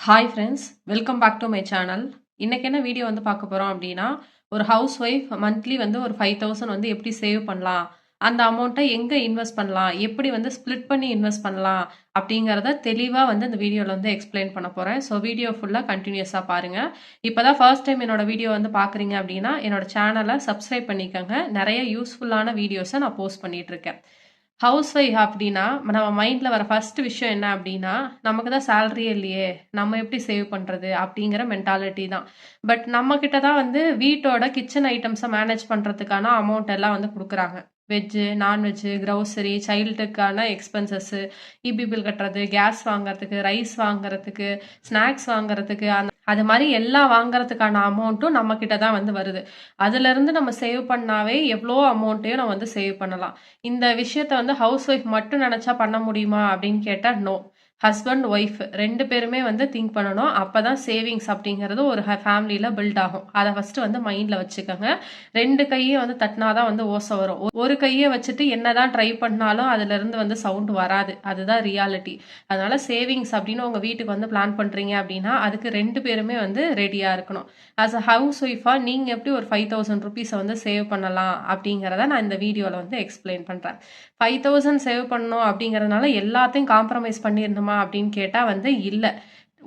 Hi friends, welcome back to my channel. இன்னைக்கு என்ன video வந்து பார்க்க போகிறோம் அப்படின்னா, ஒரு ஹவுஸ் ஒய்ஃப் மந்த்லி வந்து ஒரு 5000 வந்து எப்படி சேவ் பண்ணலாம், அந்த அமௌண்ட்டை எங்கே இன்வெஸ்ட் பண்ணலாம், எப்படி வந்து ஸ்ப்ளிட் பண்ணி இன்வெஸ்ட் பண்ணலாம் அப்படிங்கிறத தெளிவாக வந்து இந்த வீடியோவில் வந்து எக்ஸ்பிளைன் பண்ண போகிறேன். ஸோ வீடியோ ஃபுல்லாக கண்டினியூஸாக பாருங்கள். இப்போ தான் ஃபர்ஸ்ட் டைம் என்னோட வீடியோ வந்து பார்க்குறீங்க அப்படின்னா என்னோட சேனலை சப்ஸ்கிரைப் பண்ணிக்கோங்க. நிறைய யூஸ்ஃபுல்லான வீடியோஸை நான் போஸ்ட் பண்ணிட்டு இருக்கேன். ஹவுஸ் ஒய்ஃப் அப்படின்னா நம்ம மைண்டில் வர ஃபர்ஸ்ட் விஷயம் என்ன அப்படின்னா, நமக்கு தான் சேலரியே இல்லையே, நம்ம எப்படி சேவ் பண்ணுறது அப்படிங்கிற மென்டாலிட்டி தான். பட் நம்ம கிட்ட தான் வந்து வீட்டோட கிச்சன் ஐட்டம்ஸை மேனேஜ் பண்ணுறதுக்கான அமௌண்ட் எல்லாம் வந்து கொடுக்குறாங்க. வெஜ்ஜு, நான்வெஜ்ஜு, க்ரௌசரி, சைல்டுக்கான எக்ஸ்பென்சஸ்ஸு, இபி பில் கட்டுறது, கேஸ் வாங்குறதுக்கு, ரைஸ் வாங்குறதுக்கு, ஸ்நாக்ஸ் வாங்குறதுக்கு, அது மாதிரி எல்லாம் வாங்குறதுக்கான அமௌண்ட்டும் நம்ம கிட்ட தான் வந்து வருது. அதுல இருந்து நம்ம சேவ் பண்ணாவே எவ்வளோ அமௌண்ட்டையும் நம்ம வந்து சேவ் பண்ணலாம். இந்த விஷயத்த வந்து ஹவுஸ் ஒய்ஃப் மட்டும் நினைச்சா பண்ண முடியுமா அப்படின்னு கேட்டா நோ. ஹஸ்பண்ட் ஒய்ஃப் 2 பேருமே வந்து திங்க் பண்ணணும். அப்பதான் சேவிங்ஸ் அப்படிங்கிறது ஒரு ஃபேமிலியில பில்ட் ஆகும். அதை ஃபர்ஸ்ட் வந்து மைண்ட்ல வச்சுக்கோங்க. 2 கையும் வந்து தட்டினாதான் வந்து ஓசை வரும். ஒரு கையை வச்சுட்டு என்னதான் ட்ரை பண்ணாலும் அதுல இருந்து வந்து சவுண்ட் வராது. அதுதான் ரியாலிட்டி. அதனால சேவிங்ஸ் அப்படின்னு உங்க வீட்டுக்கு வந்து பிளான் பண்றீங்க அப்படின்னா அதுக்கு 2 பேருமே வந்து ரெடியா இருக்கணும். ஆஸ் அ ஹவுஸ் ஒய்ஃபா நீங்க எப்படி ஒரு 5000 ருபீஸை வந்து சேவ் பண்ணலாம் அப்படிங்கிறத நான் இந்த வீடியோல வந்து எக்ஸ்பிளைன் பண்றேன். 5000 சேவ் பண்ணணும் அப்படிங்கறதுனால எல்லாத்தையும் காம்ப்ரமைஸ் பண்ணிடணுமா அப்படின்னு கேட்டா வந்து இல்ல.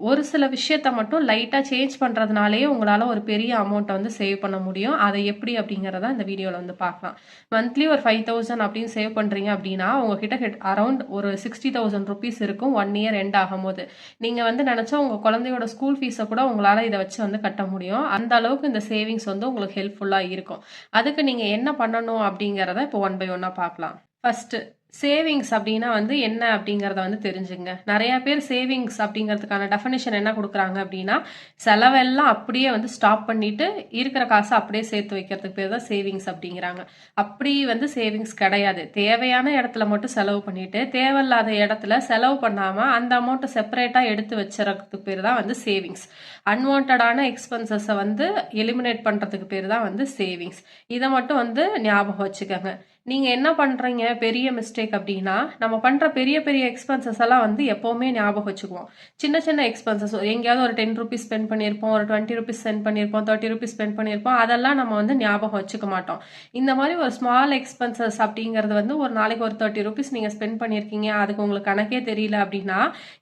ஒரு சில விஷயத்த மட்டும் லைட்டா சேஞ்ச் பண்றதுனாலயே உங்களால ஒரு பெரிய அமௌண்ட் வந்து சேவ் பண்ண முடியும். அதை எப்படி அப்படிங்கறத இந்த வீடியோல வந்து பார்க்கலாம். மந்த்லி ஒரு 5000 அப்படின்னு சேவ் பண்றீங்க அப்படின்னா உங்ககிட்ட அரௌண்ட் ஒரு 60,000 ருபீஸ் இருக்கும் 1 இயர் எண்ட் ஆகும்போது. நீங்க வந்து நினைச்சா உங்க குழந்தையோட ஸ்கூல் ஃபீஸை கூட உங்களால இதை வச்சு வந்து கட்ட முடியும். அந்த அளவுக்கு இந்த சேவிங்ஸ் வந்து உங்களுக்கு ஹெல்ப்ஃபுல்லா இருக்கும். அதுக்கு நீங்க என்ன பண்ணணும் அப்படிங்கறத இப்போ ஒன் பை ஒன்னா பார்க்கலாம். ஃபர்ஸ்ட், சேவிங்ஸ் அப்படின்னா வந்து என்ன அப்படிங்கறத வந்து தெரிஞ்சுங்க. நிறைய பேர் சேவிங்ஸ் அப்படிங்கிறதுக்கான டெஃபினிஷன் என்ன கொடுக்குறாங்க அப்படின்னா, செலவெல்லாம் அப்படியே வந்து ஸ்டாப் பண்ணிட்டு இருக்கிற காசை அப்படியே சேர்த்து வைக்கிறதுக்கு பேர் தான் சேவிங்ஸ் அப்படிங்கிறாங்க. அப்படி வந்து சேவிங்ஸ் கிடையாது. தேவையான இடத்துல மட்டும் செலவு பண்ணிட்டு தேவையில்லாத இடத்துல செலவு பண்ணாம அந்த அமௌண்ட்டை செப்பரேட்டா எடுத்து வச்சுறதுக்கு பேர் தான் வந்து சேவிங்ஸ். அன்வான்டான எக்ஸ்பென்சஸை வந்து எலிமினேட் பண்றதுக்கு பேர் தான் வந்து சேவிங்ஸ். இதை மட்டும் வந்து ஞாபகம் வச்சுக்கோங்க. நீங்க என்ன பண்றீங்க பெரிய மிஸ்டேக் அப்படின்னா, நம்ம பண்ற பெரிய பெரிய எக்ஸ்பென்சஸ் எல்லாம் வந்து எப்பவுமே ஞாபகம் வச்சுக்குவோம். சின்ன சின்ன எக்ஸ்பென்சஸ் எங்கேயாவது ஒரு 10 ருபீஸ் ஸ்பெண்ட் பண்ணியிருப்போம், ஒரு 20 ருபீஸ் ஸ்பெண்ட் பண்ணியிருப்போம், 30 ருபீஸ் ஸ்பெண்ட் பண்ணியிருப்போம். அதெல்லாம் நம்ம வந்து ஞாபகம் வச்சுக்க மாட்டோம். இந்த மாதிரி ஒரு ஸ்மால் எக்ஸ்பென்சஸ் அப்படிங்கிறது வந்து ஒரு நாளைக்கு ஒரு 30 ருபீஸ் நீங்க ஸ்பெண்ட் பண்ணியிருக்கீங்க, அதுக்கு உங்களுக்கு கணக்கே தெரியல அப்படின்னா,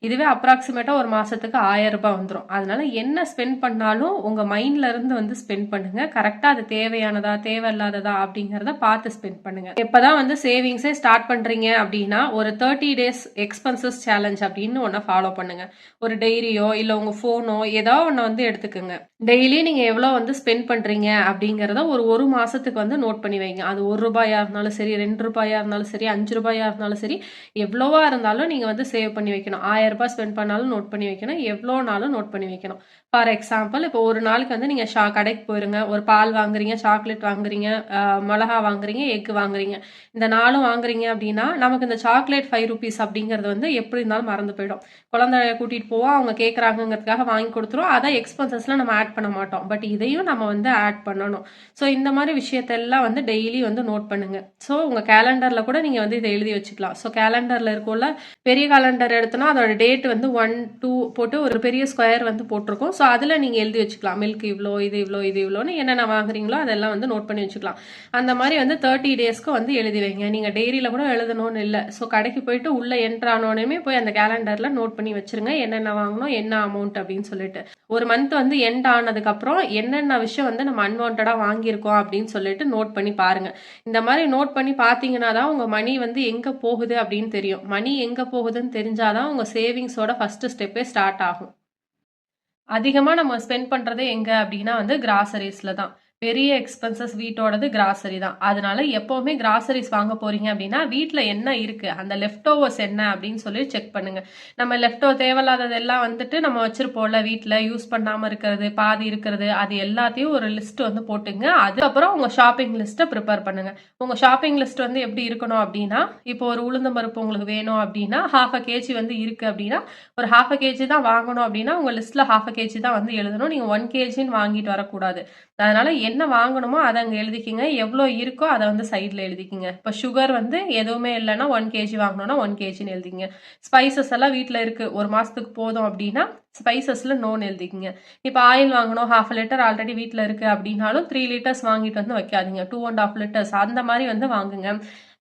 இதுவே அப்ராக்சிமேட்டா ஒரு மாசத்துக்கு 1000 ரூபாய் வந்துடும். அதனால என்ன ஸ்பெண்ட் பண்ணாலும் உங்க மைண்ட்ல இருந்து வந்து ஸ்பெண்ட் பண்ணுங்க. கரெக்டா அது தேவையானதா தேவையில்லாததா அப்படிங்கறத பார்த்து ஸ்பெண்ட் பண்ணுங்க. எப்பதான் வந்து சேவிங்ஸே ஸ்டார்ட் பண்றீங்க அப்படின்னா ஒரு 30 டேஸ் எக்ஸ்பென்சஸ் சேலஞ்ச் அப்படின்னு ஒன்ன ஃபாலோ பண்ணுங்க. ஒரு டைரியோ இல்ல உங்க போனோ ஏதோ ஒன்னு வந்து எடுத்துக்கோங்க. டெய்லி நீங்க எவ்வளவு வந்து ஸ்பெண்ட் பண்றீங்க அப்படிங்கறத ஒரு மாசத்துக்கு வந்து நோட் பண்ணி வைங்க. அது 1 ரூபாயா இருந்தாலும் சரி, 2 ரூபாயா இருந்தாலும் சரி, 5 ரூபாயா இருந்தாலும் சரி, எவ்வளவா இருந்தாலும் நீங்க வந்து சேவ் பண்ணி வைக்கணும். 1000 ரூபாய் ஸ்பெண்ட் பண்ணாலும் நோட் பண்ணி வைக்கணும், எவ்வளவு நாளும் நோட் பண்ணி வைக்கணும். ஃபார் எக்ஸாம்பிள், இப்போ ஒரு நாளைக்கு வந்து நீங்க கடைக்கு போயிருங்க, ஒரு பால் வாங்குறீங்க, சாக்லேட் வாங்குறீங்க, மிளகா வாங்குறீங்க, எக் வாங்குறீங்க. இந்த 4ம் வாங்குறீங்க அப்படின்னா நமக்கு இந்த சாக்லேட் 5 ருபீஸ் அப்படிங்கிறது வந்து எப்படி இருந்தாலும் மறந்து போயிடும். குழந்தைய கூட்டிட்டு போவோம், அவங்க கேட்கறாங்கிறதுக்காக வாங்கி கொடுத்துரும். அதை எக்ஸ்பென்சஸ்ல நம்ம ஆட் பண்ண மாட்டோம். பட் இதையும் நம்ம வந்து ஆட் பண்ணணும். ஸோ இந்த மாதிரி விஷயத்தெல்லாம் வந்து டெய்லி வந்து நோட் பண்ணுங்க. ஸோ உங்க கேலண்டர்ல கூட நீங்க வந்து இதை எழுதி வச்சுக்கலாம். ஸோ கேலண்டர்ல இருக்கும்ல, பெரிய கேலண்டர் எடுத்தோம்னா அதோட டேட் வந்து 1, 2 போட்டு ஒரு பெரிய ஸ்கொயர் வந்து போட்டிருக்கும். ஸோ அதுல நீங்க எழுதி வச்சுக்கலாம். மில்க் இவ்வளோ, இது இவ்வளோ, இது இவ்வளோன்னு என்னென்ன வாங்குறீங்களோ அதெல்லாம் வந்து நோட் பண்ணி வச்சுக்கலாம். அந்த மாதிரி வந்து 30 டேஸ்க்கு வந்து எழுதி வைங்க. நீங்க டைரியில கூட எழுதணும்னு இல்லை. ஸோ கடைக்கு போயிட்டு உள்ள என்ட்ரு ஆனோடனே போய் அந்த கேலண்டர்ல நோட் பண்ணி வச்சிருங்க, என்னென்ன வாங்கணும், என்ன அமௌண்ட் அப்படின்னு சொல்லிட்டு. ஒரு மந்த் வந்து எண்ட் ஆனதுக்கு அப்புறம் என்னென்ன விஷயம் வந்து நம்ம அன்வான்டா வாங்கியிருக்கோம் அப்படின்னு சொல்லிட்டு நோட் பண்ணி பாருங்க. இந்த மாதிரி நோட் பண்ணி பாத்தீங்கன்னா தான் உங்க மணி வந்து எங்க போகுது அப்படின்னு தெரியும். மணி எங்க போகுதுன்னு தெரிஞ்சாதான் உங்க சேவிங்ஸோட ஃபர்ஸ்ட் ஸ்டெப்பே ஸ்டார்ட் ஆகும். அதிகமா நம்ம ஸ்பெண்ட் பண்றதே எங்க அப்படின்னா வந்து கிராசரிஸ்ல தான். பெரிய எக்ஸ்பென்சஸ் வீட்டோடது கிராசரி தான். அதனால எப்பவுமே கிராசரிஸ் வாங்க போறீங்க அப்படின்னா வீட்ல என்ன இருக்கு, அந்த லெஃப்ட் ஓவர்ஸ் என்ன அப்படின்னு சொல்லி செக் பண்ணுங்க. நம்ம லெஃப்ட் ஓவர் தேவையில்லாததெல்லாம் வந்துட்டு நம்ம வச்சிருப்போம்ல வீட்ல, யூஸ் பண்ணாம இருக்கிறது, பாதி இருக்கிறது, அது எல்லாத்தையும் ஒரு லிஸ்ட் வந்து போட்டுங்க. அதுக்கப்புறம் உங்க ஷாப்பிங் லிஸ்ட்டை ப்ரிப்பேர் பண்ணுங்க. உங்க ஷாப்பிங் லிஸ்ட் வந்து எப்படி இருக்கணும் அப்படின்னா, இப்போ ஒரு உளுந்தம் பருப்பு உங்களுக்கு வேணும் அப்படின்னா ½ கேஜி வந்து இருக்கு அப்படின்னா ஒரு ½ கேஜி தான் வாங்கணும் அப்படின்னா உங்க லிஸ்ட்ல ½ கேஜி தான் வந்து எழுதணும். நீங்க 1 கேஜின்னு வாங்கிட்டு வரக்கூடாது. அதனால என்ன வாங்கணுமோ அதை அங்கே எழுதிக்கிங்க, எவ்வளோ இருக்கோ அதை வந்து சைடில் எழுதிக்கிங்க. இப்போ சுகர் வந்து எதுவுமே இல்லைன்னா 1 kg வாங்கணும்னா 1 kgன்னு எழுதிங்க. ஸ்பைசஸ் எல்லாம் வீட்டில் இருக்குது, ஒரு மாதத்துக்கு போதும் அப்படின்னா ஸ்பைசஸில் நோன்னு எழுதிக்கிங்க. இப்போ ஆயில் வாங்கணும், 1/2 லிட்டர் ஆல்ரெடி வீட்டில் இருக்குது அப்படின்னாலும் 3 liters வாங்கிட்டு வந்து வைக்காதீங்க, 2.5 liters அந்த மாதிரி வந்து வாங்குங்க.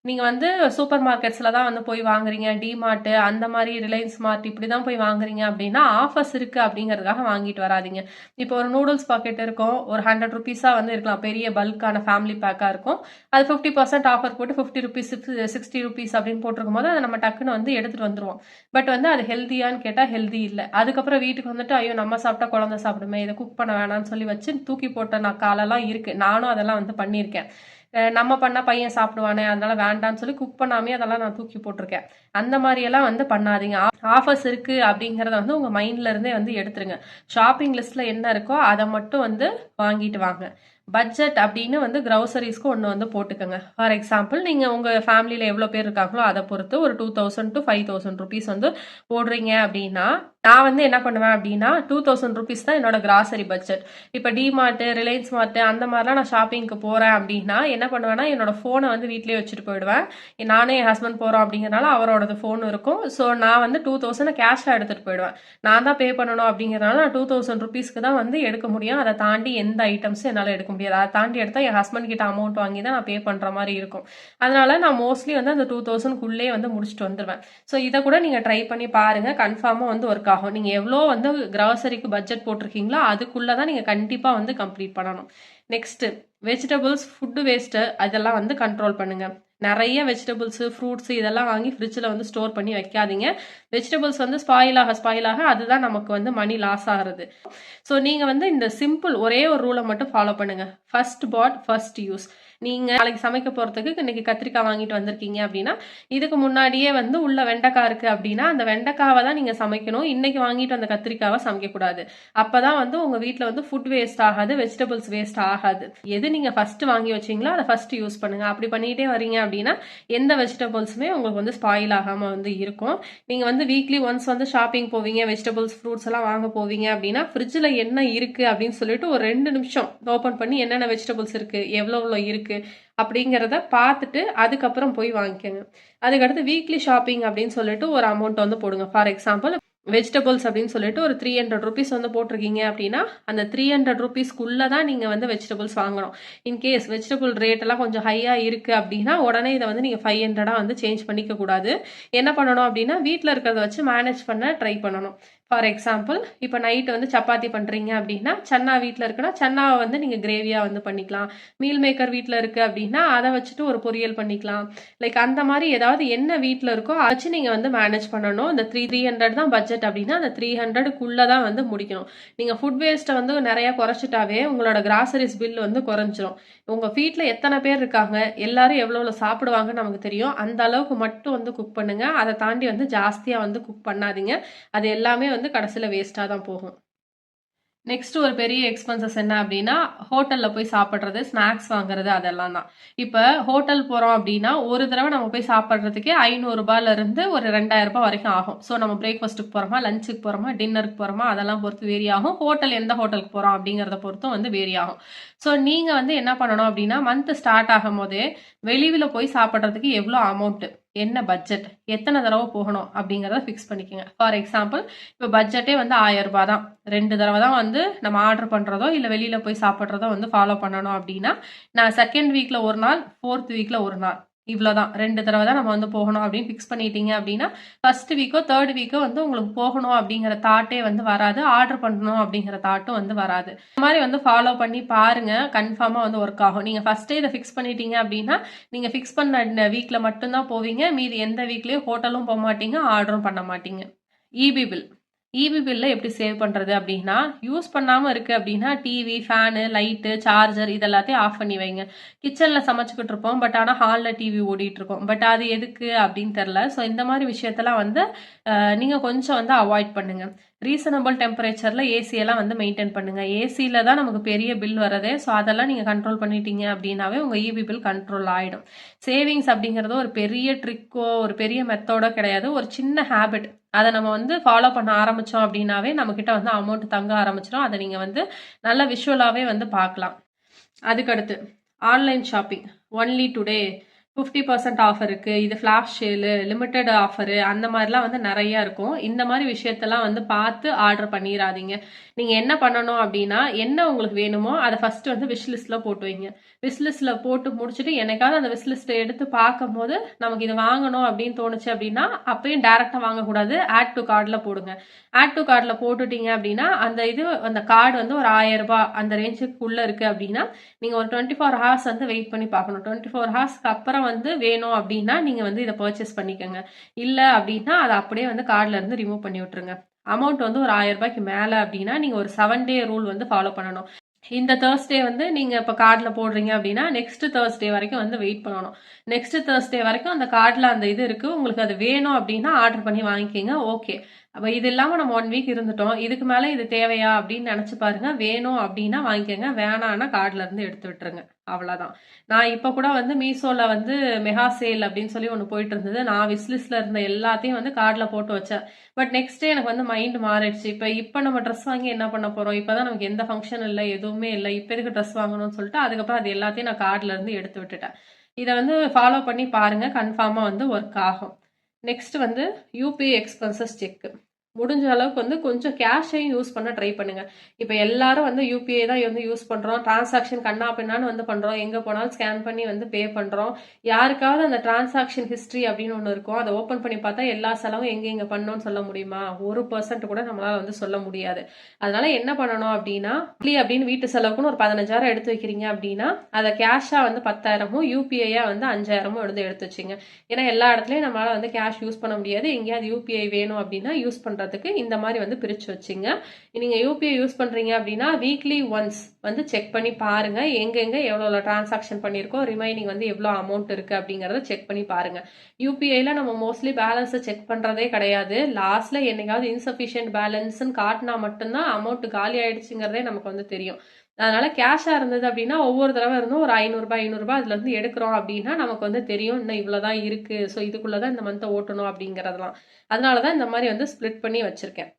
நீங்கள் வந்து சூப்பர் மார்க்கெட்ஸில் தான் வந்து போய் வாங்குறீங்க, டிமார்ட்டு அந்த மாதிரி ரிலையன்ஸ் ஸ்மார்ட் இப்படி தான் போய் வாங்குறீங்க அப்படின்னா ஆஃபர்ஸ் இருக்குது அப்படிங்கிறதுக்காக வாங்கிட்டு வராதிங்க. இப்போ ஒரு நூடுல்ஸ் பாக்கெட் இருக்கும், ஒரு 100 rupees வந்து இருக்கலாம், பெரிய பல்கான ஃபேமிலி பேக்காக இருக்கும். அது 50% ஆஃபர் போட்டு 50 rupees 60 rupees அப்படின்னு போட்டிருக்கும் போது அதை நம்ம டக்குன்னு வந்து எடுத்துகிட்டு வந்துடுவோம். பட் வந்து அது ஹெல்த்தியான்னு கேட்டால் ஹெல்தி இல்லை. அதுக்கப்புறம் வீட்டுக்கு வந்துட்டு ஐயோ நம்ம சாப்பிட்டா குழந்தை சாப்பிடுமே, இதை குக் பண்ண வேணாம்னு சொல்லி வச்சு தூக்கி போட்ட காலெல்லாம் இருக்குது. நானும் அதெல்லாம் வந்து பண்ணியிருக்கேன். நம்ம பண்ணால் பையன் சாப்பிடுவானே அதனால வேண்டான்னு சொல்லி குக் பண்ணாமே அதெல்லாம் நான் தூக்கி போட்டிருக்கேன். அந்த மாதிரியெல்லாம் வந்து பண்ணாதீங்க. ஆஃபர்ஸ் இருக்குது அப்படிங்கிறத வந்து உங்கள் மைண்ட்ல இருந்தே வந்து எடுத்துருங்க. ஷாப்பிங் லிஸ்ட்டில் என்ன இருக்கோ அதை மட்டும் வந்து வாங்கிட்டு வாங்க. பட்ஜெட் அப்படின்னு வந்து க்ரௌசரிஸ்க்கு ஒன்று வந்து போட்டுக்கோங்க. ஃபார் எக்ஸாம்பிள் நீங்கள் உங்கள் ஃபேமிலியில் எவ்வளோ பேர் இருக்காங்களோ அதை பொறுத்து ஒரு 2000 to 5000 rupees வந்து போடுறீங்க அப்படின்னா, நான் வந்து என்ன பண்ணுவேன் அப்படின்னா 2000 rupees தான் என்னோட கிராசரி பட்ஜெட். இப்போ டிமார்ட்டு, ரிலையன்ஸ் ஸ்மார்ட்டு அந்த மாதிரிலாம் நான் ஷாப்பிங்க்கு போகிறேன் அப்படின்னா என்ன பண்ணுவேன்னா என்னோட ஃபோனை வந்து வீட்டிலேயே வச்சுட்டு போயிடுவேன். நானே என் ஹஸ்பண்ட் போகிறோம் அப்படிங்கிறனால அவரோடது ஃபோன் இருக்கும். ஸோ நான் வந்து 2000 கேஷாக எடுத்துகிட்டு போயிடுவேன். நான் தான் பே பண்ணணும் அப்படிங்கிறனால நான் 2000 rupeesக்கு தான் வந்து எடுக்க முடியும். அதை தாண்டி எந்த ஐட்டம்ஸும் என்னால் எடுக்க முடியாது. அதை தாண்டி எடுத்தால் என் ஹஸ்பண்ட் கிட்ட அமௌண்ட் வாங்கி தான் நான் பே பண்ணுற மாதிரி இருக்கும். அதனால நான் மோஸ்ட்லி வந்து அந்த 2000க்குள்ளே வந்து முடிச்சுட்டு வந்துடுவேன். ஸோ இதை கூட நீங்கள் ட்ரை பண்ணி பாருங்கள், கன்ஃபார்மாக வந்து ஒர்க் ஆகும். நீங்கள் எவ்வளோ வந்து கிராசரிக்கு பட்ஜெட் போட்டிருக்கீங்களோ அதுக்குள்ளே தான் நீங்கள் கண்டிப்பாக வந்து கம்ப்ளீட் பண்ணணும். நெக்ஸ்ட்டு வெஜிடபிள்ஸ், ஃபுட்டு வேஸ்ட்டு அதெல்லாம் வந்து கண்ட்ரோல் பண்ணுங்கள். நிறைய வெஜிடபிள்ஸு, ஃப்ரூட்ஸு இதெல்லாம் வாங்கி ஃப்ரிட்ஜில் வந்து ஸ்டோர் பண்ணி வைக்காதீங்க. வெஜிடபிள்ஸ் வந்து ஸ்பாயில் ஆக அதுதான் நமக்கு வந்து மணி லாஸ் ஆகிறது. ஸோ நீங்கள் வந்து இந்த சிம்பிள் ஒரே ஒரு ரூலை மட்டும் ஃபாலோ பண்ணுங்கள். ஃபர்ஸ்ட் பாட் ஃபர்ஸ்ட் யூஸ். நீங்கள் நாளைக்கு சமைக்க போகிறதுக்கு இன்றைக்கி கத்திரிக்காய் வாங்கிட்டு வந்திருக்கீங்க அப்படின்னா இதுக்கு முன்னாடியே வந்து உள்ள வெண்டைக்காய் இருக்குது அப்படின்னா அந்த வெண்டைக்காவை தான் நீங்கள் சமைக்கணும். இன்றைக்கி வாங்கிட்டு வந்த கத்திரிக்காவை சமைக்கக்கூடாது. அப்போ தான் வந்து உங்கள் வீட்டில் வந்து ஃபுட் வேஸ்ட் ஆகாது, வெஜிடபிள்ஸ் வேஸ்ட் ஆகாது. எது நீங்கள் ஃபஸ்ட்டு வாங்கி வச்சிங்களோ அதை ஃபஸ்ட்டு யூஸ் பண்ணுங்கள். அப்படி பண்ணிகிட்டே வரீங்க அப்படின்னா எந்த வெஜிடபிள்ஸுமே உங்களுக்கு வந்து ஸ்பாயில் ஆகாமல் வந்து இருக்கும். நீங்கள் வந்து வீக்லி ஒன்ஸ் வந்து ஷாப்பிங் போவீங்க, வெஜிடபிள்ஸ் ஃப்ரூட்ஸ் எல்லாம் வாங்க போவீங்க அப்படின்னா ஃப்ரிட்ஜில் என்ன இருக்குது அப்படின்னு சொல்லிட்டு ஒரு 2 நிமிஷம் ஓப்பன் பண்ணி என்னென்ன வெஜிடபிள்ஸ் இருக்குது, எவ்வளோ இருக்குது அப்படிங்கிறத பார்த்துட்டு அதுக்கப்புறம் போய் வாங்கிக்கோங்க. அதுக்கடுத்து வீக்லி ஷாப்பிங் அப்படின்னு சொல்லிட்டு ஒரு அமௌண்ட் வந்து போடுங்க. ஃபார் எக்ஸாம்பிள் வெஜிடபிள்ஸ் அப்படின்னு சொல்லிட்டு ஒரு 300 rupees வந்து போட்டிருக்கீங்க அப்படின்னா அந்த 300 rupeesக்குள்ளே தான் நீங்கள் வந்து வெஜிடபிள்ஸ் வாங்கணும். இன்கேஸ் வெஜிடபிள் ரேட் எல்லாம் கொஞ்சம் ஹையாக இருக்குது அப்படின்னா உடனே இதை வந்து நீங்கள் 500 வந்து சேஞ்ச் பண்ணிக்க கூடாது. என்ன பண்ணணும் அப்படின்னா வீட்டில் இருக்கிறத வச்சு மேனேஜ் பண்ண ட்ரை பண்ணணும். ஃபார் எக்ஸாம்பிள் இப்போ நைட்டு வந்து சப்பாத்தி பண்ணுறீங்க அப்படின்னா சன்னா வீட்டில் இருக்குன்னா சன்னாவை வந்து நீங்கள் கிரேவியாக வந்து பண்ணிக்கலாம். மீல் மேக்கர் வீட்டில் இருக்குது அப்படின்னா அதை வச்சுட்டு ஒரு பொரியல் பண்ணிக்கலாம். லைக் அந்த மாதிரி ஏதாவது என்ன வீட்டில் இருக்கோ அதை வச்சு நீங்கள் வந்து மேனேஜ் பண்ணணும். இந்த 300 தான் பட்ஜெட் அப்படின்னா அந்த 300க்குள்ளே தான் வந்து முடிக்கணும். நீங்கள் ஃபுட் வேஸ்ட்டை வந்து நிறையா குறைச்சிட்டாவே உங்களோட கிராசரிஸ் பில் வந்து குறைஞ்சிரும். உங்கள் வீட்டில் எத்தனை பேர் இருக்காங்க, எல்லாரும் எவ்வளோ சாப்பிடுவாங்கன்னு நமக்கு தெரியும். அந்த அளவுக்கு மட்டும் வந்து குக் பண்ணுங்கள். அதை தாண்டி வந்து ஜாஸ்தியாக வந்து குக் பண்ணாதீங்க. அது எல்லாமே வந்து கடைசியில் வேஸ்ட்டாக தான் போகும். நெக்ஸ்ட் ஒரு பெரிய எக்ஸ்பென்சஸ் என்ன அப்படின்னா ஹோட்டலில் போய் சாப்பிட்றது, ஸ்நாக்ஸ் வாங்குறது அதெல்லாம் தான். இப்போ ஹோட்டல் போகிறோம் அப்படின்னா ஒரு தடவை நம்ம போய் சாப்பிட்றதுக்கே 500 ரூபாயிலிருந்து ஒரு 2000 ரூபாய் வரைக்கும் ஆகும். ஸோ நம்ம பிரேக்ஃபாஸ்ட்டுக்கு போகிறோமா, லஞ்சுக்கு போகிறோமா, டின்னருக்கு போகிறோமா அதெல்லாம் பொறுத்து வேரி ஆகும். ஹோட்டல் எந்த ஹோட்டலுக்கு போகிறோம் அப்படிங்கிறத பொறுத்தும் வந்து வேரி ஆகும். ஸோ நீங்கள் வந்து என்ன பண்ணணும் அப்படின்னா மந்த் ஸ்டார்ட் ஆகும் போதே வெளியில் போய் சாப்பிட்றதுக்கு எவ்வளோ அமௌண்ட்டு, என்ன பட்ஜெட், எத்தனை தடவை போகணும் அப்படிங்கிறத ஃபிக்ஸ் பண்ணிக்கோங்க. ஃபார் எக்ஸாம்பிள் இப்போ பட்ஜெட்டே வந்து 1000 ரூபாய் தான், 2 தடவை தான் வந்து நம்ம ஆர்டர் பண்ணுறதோ இல்லை வெளியில் போய் சாப்பிட்றதோ வந்து ஃபாலோ பண்ணணும் அப்படின்னா நான் 2nd வீக்கில் ஒரு நாள், 4th வீக்கில் ஒரு நாள் இவ்வளோதான், 2 தடவை தான் நம்ம வந்து போகணும் அப்படின்னு ஃபிக்ஸ் பண்ணிட்டீங்க அப்படின்னா 1st வீக்கோ 3rd வீக்கோ வந்து உங்களுக்கு போகணும் அப்படிங்கிற தாட்டே வந்து வராது, ஆர்டர் பண்ணணும் அப்படிங்கிற தாட்டும் வந்து வராது. இந்த மாதிரி வந்து ஃபாலோ பண்ணி பாருங்க, கன்ஃபார்மாக வந்து ஒர்க் ஆகும். நீங்கள் ஃபஸ்ட்டே இதை ஃபிக்ஸ் பண்ணிட்டீங்க அப்படின்னா நீங்கள் ஃபிக்ஸ் பண்ண வீக்கில் மட்டும்தான் போவீங்க, மீதி எந்த வீக்லேயும் ஹோட்டலும் போக மாட்டீங்க, ஆர்டரும் பண்ண மாட்டீங்க. இபி பில் பில்ல எப்படி சேவ் பண்ணுறது அப்படின்னா யூஸ் பண்ணாமல் இருக்குது அப்படின்னா டிவி, ஃபேனு, லைட்டு, சார்ஜர் இதெல்லாத்தையும் ஆஃப் பண்ணி வைங்க. கிச்சனில் சமைச்சிக்கிட்டு இருப்போம், பட் ஆனால் ஹாலில் டிவி ஓடிட்டுருக்கோம், பட் அது எதுக்கு அப்படின்னு தெரில. ஸோ இந்த மாதிரி விஷயத்தெல்லாம் வந்து நீங்கள் கொஞ்சம் வந்து அவாய்ட் பண்ணுங்கள். ரீசனபிள் டெம்பரேச்சரில் ஏசியெல்லாம் வந்து மெயின்டைன் பண்ணுங்கள். ஏசியில் தான் நமக்கு பெரிய பில் வரதே. ஸோ அதெல்லாம் நீங்கள் கண்ட்ரோல் பண்ணிட்டீங்க அப்படின்னாவே உங்கள் இபி பில் கண்ட்ரோல் ஆகிடும். சேவிங்ஸ் அப்படிங்கிறது ஒரு பெரிய ட்ரிக்கோ ஒரு பெரிய மெத்தடோ கிடையாது, ஒரு சின்ன ஹேபிட். அதை நம்ம வந்து ஃபாலோ பண்ண ஆரம்பித்தோம் அப்படின்னாவே நம்மக்கிட்ட வந்து அமௌண்ட் தங்க ஆரம்பிச்சிடும். அதை நீங்கள் வந்து நல்ல விஷுவலாகவே வந்து பார்க்கலாம். அதுக்கடுத்து online shopping only today 50% offer இருக்கு, இது ஃபிளாஷ் சேலு, லிமிடெட் ஆஃபரு, அந்த மாதிரிலாம் வந்து நிறைய இருக்கும். இந்த மாதிரி விஷயத்தெல்லாம் வந்து பார்த்து ஆர்டர் பண்ணிடாதீங்க. நீங்க என்ன பண்ணணும் அப்படின்னா, என்ன உங்களுக்கு வேணுமோ அதை ஃபர்ஸ்ட் வந்து விஷ் லிஸ்ட்ல போட்டு வைங்க. விஷ் லிஸ்ட்ல போட்டு முடிச்சுட்டு என்னைக்காவது அந்த விஷ் லிஸ்ட்டை எடுத்து பார்க்கும் போது நமக்கு இது வாங்கணும் அப்படின்னு தோணுச்சு அப்படின்னா அப்பயும் டைரக்டா வாங்கக்கூடாது, ஆட் டு கார்ட்ல போடுங்க. ஆட் டு கார்ட்ல போட்டுட்டீங்க அப்படின்னா அந்த கார்டு வந்து ஒரு 1000 ரூபாய் அந்த ரேஞ்சுக்குள்ள இருக்கு அப்படின்னா நீங்க ஒரு 24 ஹவர்ஸ் வந்து வெயிட் பண்ணி பார்க்கணும். 24 ஹவர்ஸ்க்கு அப்புறம் வந்து வேணும் அப்படின்னா நீங்க வந்து இதை பர்ச்சேஸ் பண்ணிக்கோங்க. இல்ல அப்படின்னா அதை அப்படியே வந்து கார்ட்ல இருந்து ரிமூவ் பண்ணி விட்டுருங்க. அமௌண்ட் வந்து ஒரு 1000 ரூபாய்க்கு மேல அப்படின்னா நீங்க ஒரு 7 டே ரூல் வந்து ஃபாலோ பண்ணணும். இந்த தேர்ஸ்டே வந்து நீங்க இப்ப கார்ட்ல போடுறீங்க அப்படின்னா நெக்ஸ்ட் தேர்ஸ்டே வரைக்கும் வந்து வெயிட் பண்ணணும். நெக்ஸ்ட் தேர்ஸ்டே வரைக்கும் அந்த கார்ட்ல அந்த இது இருக்கு, உங்களுக்கு அது வேணும் அப்படின்னா ஆர்டர் பண்ணி வாங்கிக்கிங்க. ஓகே, அப்ப இது இல்லாம நம்ம 1 வீக் இருந்துட்டோம், இதுக்கு மேல இது தேவையா அப்படின்னு நினைச்சு பாருங்க. வேணும் அப்படின்னா வாங்கிக்கோங்க, வேணான்னா கார்ட்ல இருந்து எடுத்து விட்டுருங்க. அவ்வளவுதான். நான் இப்ப கூட வந்து மீஷோல வந்து மெகா சேல் அப்படின்னு சொல்லி ஒன்று போயிட்டு இருந்தது. நான் விஸ்லிஸ்ட்ல இருந்த எல்லாத்தையும் வந்து கார்ட்ல போட்டு வச்சேன். பட் நெக்ஸ்ட் டே எனக்கு வந்து மைண்ட் மாறிடுச்சு. இப்ப நம்ம ட்ரெஸ் வாங்கி என்ன பண்ண போறோம், இப்பதான் நமக்கு எந்த ஃபங்க்ஷன் இல்லை, எதுவுமே இல்லை, இப்ப எதுக்கு ட்ரெஸ் வாங்கணும்னு சொல்லிட்டு அதுக்கப்புறம் அது எல்லாத்தையும் நான் கார்ட்ல இருந்து எடுத்து விட்டுட்டேன். இதை வந்து ஃபாலோ பண்ணி பாருங்க, கன்ஃபார்மா வந்து ஒர்க் ஆகும். நெக்ஸ்ட் வந்து யூபிஐ எக்ஸ்பென்சஸ் செக். முடிஞ்ச அளவுக்கு வந்து கொஞ்சம் கேஷையும் யூஸ் பண்ண ட்ரை பண்ணுங்க. இப்போ எல்லாரும் வந்து யூபிஐ தான் வந்து யூஸ் பண்றோம், டிரான்சாக்ஷன் கண்ணா பின்னான்னு வந்து பண்றோம், எங்க போனாலும் ஸ்கேன் பண்ணி வந்து பே பண்றோம். யாருக்காவது அந்த டிரான்சாக்ஷன் ஹிஸ்டரி அப்படின்னு ஒன்று இருக்கும், அதை ஓப்பன் பண்ணி பார்த்தா எல்லா செலவும் எங்க பண்ணோம்னு சொல்ல முடியுமா? 1% கூட நம்மளால வந்து சொல்ல முடியாது. அதனால என்ன பண்ணணும் அப்படின்னா, அப்படின்னு வீட்டு செலவுக்குன்னு ஒரு 15,000 எடுத்து வைக்கிறீங்க அப்படின்னா அதை கேஷா வந்து 10,000மும் யூபிஐயா வந்து 5,000மும் எடுத்து வச்சுங்க. ஏன்னா எல்லா இடத்துலயும் நம்மளால வந்து கேஷ் யூஸ் பண்ண முடியாது, எங்கேயாவது யூபிஐ வேணும் அப்படின்னா யூஸ் பண்ற இந்த மாதிரி வந்து பிரிச்சு வச்சுங்க. நீங்க யூபிஐ யூஸ் பண்றீங்க அப்படின்னா வீக்லி ஒன்ஸ் வந்து செக் பண்ணி பாருங்க, எங்க எவ்வளவு டிரான்சாக்ஷன் பண்ணிருக்கோம், ரிமைனிங் வந்து எவ்வளவு அமௌண்ட் இருக்கு அப்படிங்கறத செக் பண்ணி பாருங்க. யூபிஐல நம்ம மோஸ்ட்லி பேலன்ஸ் செக் பண்றதே கிடையாது. லாஸ்ட்ல என்னைக்காவது இன்சபிஷியன்ட் பேலன்ஸ் காட்டினா மட்டும்தான் அமௌண்ட் காலி ஆயிடுச்சுங்கிறதே நமக்கு வந்து தெரியும். அதனால கேஷா இருந்தது அப்படின்னா ஒவ்வொரு தடவை இருந்தும் ஒரு 500 அதுல இருந்து எடுக்கிறோம் அப்படின்னா நமக்கு வந்து தெரியும் இன்னும் இவ்வளவுதான் இருக்கு, ஸோ இதுக்குள்ளதான் இந்த மந்தை ஓட்டணும் அப்படிங்கறதெல்லாம். அதனாலதான் இந்த மாதிரி வந்து ஸ்பிளிட் பண்ணி வச்சிருக்கேன்.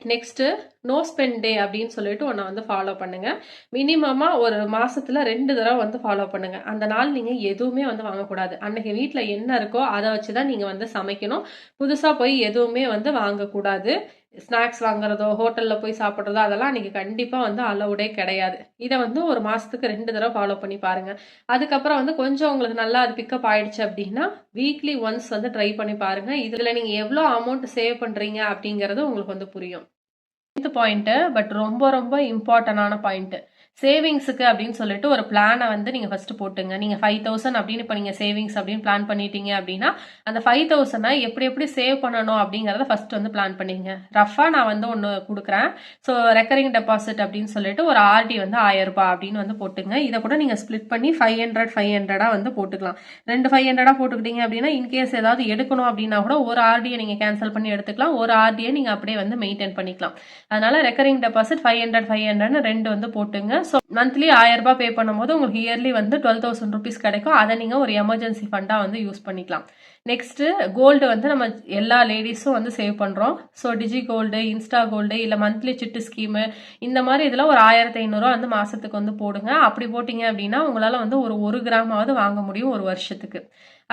நெக்ஸ்ட் நோ ஸ்பெண்ட் டே அப்படின்னு சொல்லிட்டு ஒன்றை வந்து ஃபாலோ பண்ணுங்க. மினிமமா ஒரு மாசத்துல 2 தடவை வந்து ஃபாலோ பண்ணுங்க. அந்த நாள் நீங்க எதுவுமே வந்து வாங்கக்கூடாது. அன்னைக்கு வீட்டுல என்ன இருக்கோ அதை வச்சுதான் நீங்க வந்து சமைக்கணும். புதுசா போய் எதுவுமே வந்து வாங்கக்கூடாது. ஸ்நாக்ஸ் வாங்குறதோ ஹோட்டல்ல போய் சாப்பிட்றதோ அதெல்லாம் அன்னைக்கு கண்டிப்பா வந்து அலவுடே கிடையாது. இதை வந்து ஒரு மாசத்துக்கு 2 தடவை ஃபாலோ பண்ணி பாருங்க. அதுக்கப்புறம் வந்து கொஞ்சம் உங்களுக்கு நல்லா அது பிக்கப் ஆயிடுச்சு அப்படின்னா வீக்லி ஒன்ஸ் வந்து ட்ரை பண்ணி பாருங்க. இதுல நீங்க எவ்வளவு அமௌண்ட் சேவ் பண்றீங்க அப்படிங்கறது உங்களுக்கு வந்து புரியும். பாயிண்ட், பட் ரொம்ப ரொம்ப இம்பார்ட்டன்டான பாயிண்ட், சேவிங்ஸுக்கு அப்படின்னு சொல்லிட்டு ஒரு பிளானை வந்து நீங்க ஃபர்ஸ்ட் போட்டுங்க. நீங்க 5,000 அப்படின்னு இப்ப நீங்க சேவிங்ஸ் அப்படின்னு பிளான் பண்ணிட்டீங்க அப்படின்னா அந்த 5,000 எப்படி எப்படி சேவ் பண்ணணும் அப்படிங்கறத ஃபர்ஸ்ட் வந்து பிளான் பண்ணிங்க. ரஃபா நான் வந்து ஒன்னு கொடுக்குறேன். ஸோ ரெக்கரிங் டெபாசிட் அப்படின்னு சொல்லிட்டு ஒரு ஆர்டி வந்து 1000 ரூபாய் அப்படின்னு வந்து போட்டுங்க. இதை கூட நீங்க ஸ்பிளிட் பண்ணி 500 வந்து போட்டுக்கலாம். 500 போட்டுக்கிட்டீங்க அப்படின்னா இன்கேஸ் ஏதாவது எடுக்கணும் அப்படின்னா கூட ஒரு ஆர்டியை நீங்க கேன்சல் பண்ணி எடுத்துக்கலாம், ஒரு ஆர்டியை நீங்க அப்படியே வந்து மெயின்டைன் பண்ணிக்கலாம். அதனால ரெக்கரிங் டெபாசிட் 500 2 வந்து போட்டுங்க. ஸோ மந்த்லி 1000 ரூபாய் பே பண்ணும்போது உங்களுக்கு இயர்லி வந்து 12,000 ருபீஸ் கிடைக்கும். அதை நீங்க ஒரு எமர்ஜென்சி ஃபண்டா வந்து யூஸ் பண்ணிக்கலாம். நெக்ஸ்ட் கோல்டு வந்து நம்ம எல்லா லேடிஸும் வந்து சேவ் பண்றோம். ஸோ டிஜி கோல்டு, இன்ஸ்டா கோல்டு, இல்ல மந்த்லி சிட்டு ஸ்கீமு, இந்த மாதிரி இதுல ஒரு 1,500 வந்து மாசத்துக்கு வந்து போடுங்க. அப்படி போட்டீங்க அப்படின்னா உங்களால வந்து ஒரு கிராமாவது வாங்க முடியும் ஒரு வருஷத்துக்கு.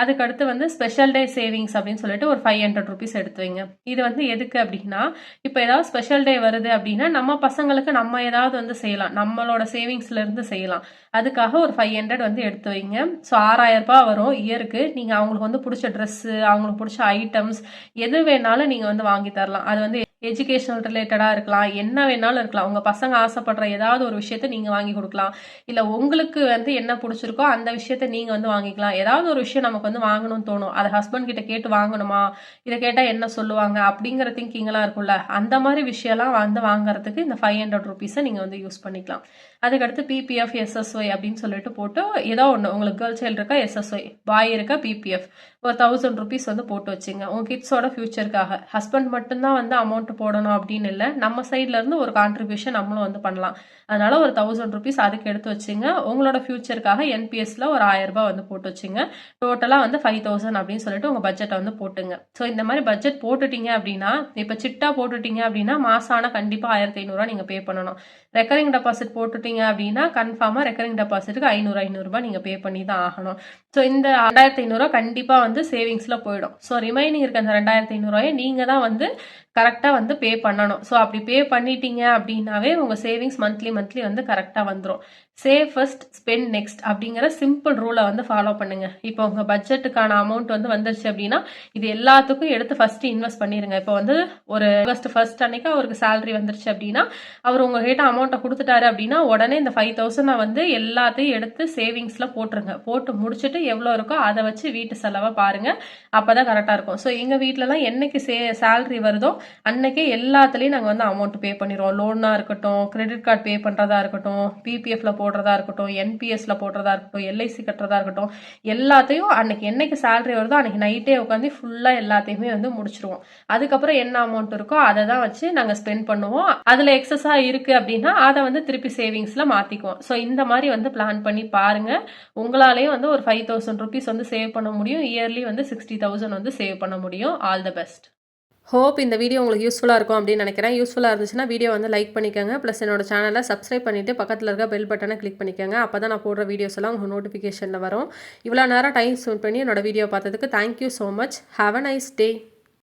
அதுக்கடுத்து வந்து ஸ்பெஷல் டே சேவிங்ஸ் அப்படின்னு சொல்லிட்டு ஒரு 500 ருபீஸ் எடுத்து வைங்க. இது வந்து எதுக்கு அப்படின்னா இப்போ ஏதாவது ஸ்பெஷல் டே வருது அப்படின்னா நம்ம பசங்களுக்கு நம்ம ஏதாவது வந்து செய்யலாம், நம்மளோட சேவிங்ஸ்ல இருந்து செய்யலாம். அதுக்காக ஒரு 500 வந்து எடுத்து வைங்க. ஸோ 6,000 ரூபாய் வரும் இயருக்கு. நீங்க அவங்களுக்கு வந்து பிடிச்ச ட்ரெஸ், அவங்களுக்கு பிடிச்ச ஐட்டம்ஸ் எது வேணாலும் நீங்க வந்து வாங்கி தரலாம். அது வந்து எஜுகேஷனல் ரிலேட்டடா இருக்கலாம், என்ன வேணாலும் இருக்கலாம். உங்க பசங்க ஆசைப்படுற ஏதாவது ஒரு விஷயத்த நீங்க வாங்கி கொடுக்கலாம். இல்ல உங்களுக்கு வந்து என்ன பிடிச்சிருக்கோ அந்த விஷயத்த நீங்க வந்து வாங்கிக்கலாம். ஏதாவது ஒரு விஷயம் நமக்கு வந்து வாங்கணும்னு தோணும், அதை ஹஸ்பண்ட் கிட்ட கேட்டு வாங்கணுமா, இதை கேட்டா என்ன சொல்லுவாங்க அப்படிங்கிற திங்கிங் எல்லாம் இருக்கும்ல, அந்த மாதிரி விஷயம்லாம் வந்து வாங்குறதுக்கு இந்த 500 ருபீஸை நீங்க வந்து யூஸ் பண்ணிக்கலாம். அதுக்கடுத்து பிபிஎஃப், எஸ்எஸ்ஒய் அப்படின்னு சொல்லிட்டு போட்டு ஏதோ ஒன்று, உங்களுக்கு கேர்ள் சைல்டு இருக்கா எஸ்எஸ்ஒய், பாய் இருக்கா பிபிஎஃப், ஒரு 1000 ருபீஸ் வந்து போட்டு வச்சுங்க உங்க கிட்ஸோட ஃபியூச்சருக்காக. ஹஸ்பண்ட் மட்டும்தான் வந்து அமௌண்ட் அமௌண்ட் போடணும் அப்படின்னு இல்லை. நம்ம சைட்ல இருந்து ஒரு கான்ட்ரிபியூஷன் நம்மளும் வந்து பண்ணலாம். அதனால ஒரு 1000 ருபீஸ் அதுக்கு எடுத்து வச்சுங்க. உங்களோட ஃபியூச்சருக்காக என்பிஎஸ்ல ஒரு 1000 ரூபாய் வந்து போட்டு வச்சுங்க. டோட்டலா வந்து 5000 அப்படின்னு சொல்லிட்டு உங்க பட்ஜெட்டை வந்து போட்டுங்க. ஸோ இந்த மாதிரி பட்ஜெட் போட்டுட்டீங்க அப்படின்னா, இப்போ சிட்டா போட்டுட்டீங்க அப்படின்னா மாசம் ஆனா கண்டிப்பா 1500 நீங்க பே பண்ணணும். ரெக்கரிங் டெபாசிட் போட்டுட்டீங்க அப்படின்னா கன்ஃபார்மா ரெக்கரிங் டெபாசிட்டுக்கு 500 ரூபாய் நீங்க பே பண்ணி தான் ஆகணும். ஸோ இந்த 2500 கண்டிப்பா வந்து சேவிங்ஸ்ல போயிடும். ஸோ ரிமைனிங் இருக்க அந்த 2500 நீங்க தான் வந்து கரெக்டா வந்து பே பண்ணணும். ஸோ அப்படி பே பண்ணிட்டீங்க அப்படின்னாவே உங்க சேவிங்ஸ் மந்த்லி வந்து கரெக்டா வந்துடும். சேவ் ஃபர்ஸ்ட் ஸ்பெண்ட் நெக்ஸ்ட் அப்படிங்கிற சிம்பிள் ரூலை வந்து ஃபாலோ பண்ணுங்க. இப்போ உங்க பட்ஜெட்டுக்கான அமௌண்ட் வந்து வந்துருச்சு அப்படின்னா இது எல்லாத்துக்கும் எடுத்து ஃபர்ஸ்ட் இன்வெஸ்ட் பண்ணிருங்க. இப்போ வந்து ஒரு ஆகஸ்ட் 1 அன்னைக்கு அவருக்கு சேலரி வந்துருச்சு அப்படின்னா அவர் உங்ககிட்ட அமௌண்ட்டை கொடுத்துட்டாரு அப்படின்னா உடனே இந்த 5000 வந்து எல்லாத்தையும் எடுத்து சேவிங்ஸ்ல போட்டுருங்க. போட்டு முடிச்சுட்டு எவ்வளோ இருக்கோ அதை வச்சு வீட்டு செலவை பாருங்க. அப்பதான் கரெக்டா இருக்கும். ஸோ எங்க வீட்டிலலாம் என்னைக்கு சேலரி வருதோ அன்னைக்கே எல்லாத்துலயும் நாங்கள் வந்து அமௌண்ட் பே பண்ணிடுவோம். லோனா இருக்கட்டும், கிரெடிட் கார்டு பே பண்றதா இருக்கட்டும், பிபிஎஃப்ல போடுறதா இருக்கட்டும், என்பிஎஸ்ல போடுறதா இருக்கட்டும், எல்ஐசி கட்டுறதா இருக்கட்டும், எல்லாத்தையும் அன்னைக்கு என்னைக்கு சேலரி வருதோ அன்னைக்கு நைட்டே உட்காந்து ஃபுல்லா எல்லாத்தையுமே வந்து முடிச்சிருவோம். அதுக்கப்புறம் என்ன அமௌண்ட் இருக்கோ அதை தான் வச்சு நாங்க ஸ்பெண்ட் பண்ணுவோம். அதுல எக்ஸஸா இருக்கு அப்படின்னா அதை வந்து திருப்பி சேவிங்ஸ்ல மாத்திக்குவோம். ஸோ இந்த மாதிரி வந்து பிளான் பண்ணி பாருங்க. உங்களாலேயும் வந்து ஒரு 5000 ருபீஸ் வந்து சேவ் பண்ண முடியும். இயர்லி வந்து 60,000 வந்து சேவ் பண்ண முடியும். All the best. ஹோப் இந்த வீடியோ உங்களுக்கு யூஸ்ஃபுல்லாக இருக்கும் அப்படின்னு நினைக்கிறேன். யூஸ்ஃபுல்லாக இருந்துச்சுன்னா வீடியோ வந்து லைக் பண்ணிக்கோங்க. ப்ளஸ் என்னோட சேனலை சப்ஸ்கிரைப் பண்ணிவிட்டு பக்கத்தில் இருக்க பெல் பட்டனை கிளிக் பண்ணிக்கோங்க. அப்போ தான் நான் போடுற வீடியோஸ் எல்லாம் உங்கள் நோட்டிஃபிகேஷனில் வரும். இவ்வளோ நேரம் டைம் ஸ்பெண்ட் பண்ணி என்னோட வீடியோ பார்த்ததுக்கு thank you so much. Have a nice day.